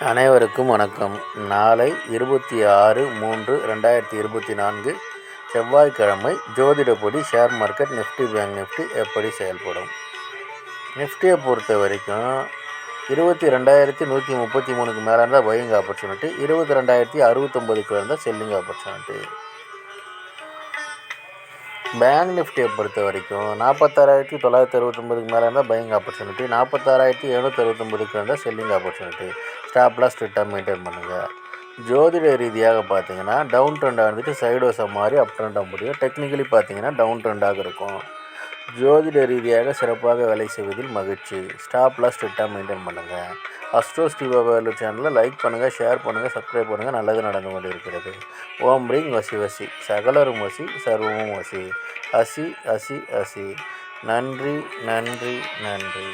அனைவருக்கும் வணக்கம். நாளை 26/3/2024 செவ்வாய்க்கிழமை ஜோதிடப்படி share market Nifty bank Nifty எப்படி செயல்படும்? நிஃப்டியை பொறுத்த வரைக்கும் 22,133க்கு மேலே இருந்தால் பையிங் ஆப்பர்ச்சுனிட்டி, 22,069க்கு இருந்தால் செல்லிங் ஆப்பர்ச்சுனிட்டி. பேங்க் நிஃப்டியை பொறுத்த வரைக்கும் 46,969க்கு மேலே இருந்தால் பையிங் ஆப்பர்ச்சுனிட்டி, 46,769க்கு இருந்தால் செல்லிங் ஆப்பர்ச்சுனிட்டி. ஸ்டாப் லாஸ் ஸ்ட்ரிக்டாக மெயின்டைன் பண்ணுங்கள். ஜோதிட ரீதியாக பார்த்தீங்கன்னா டவுன் ட்ரெண்டாக இருந்துட்டு சைடுவேஸாக மாறி அப் ட்ரெண்டாக முடியும். டெக்னிக்கலி பார்த்தீங்கன்னா டவுன் ட்ரெண்டாக இருக்கும். ஜோதிட ரீதியாக சிறப்பாக வேலை செய்வதில் மகிழ்ச்சி. ஸ்டாப் லாஸ் ஸ்ட்ரிக்டாக மெயின்டைன் பண்ணுங்கள். அஸ்ட்ரோ ஸ்ரீபாபா சேனலில் லைக் பண்ணுங்கள், ஷேர் பண்ணுங்கள், சப்ஸ்கிரைப் பண்ணுங்கள். நல்லது நடந்து கொண்டு இருக்கிறது. ஓம் ரீங் வசி வசி, சகலரும் வசி, சர்வமும் வசி. அசி அசி அசி. நன்றி நன்றி நன்றி.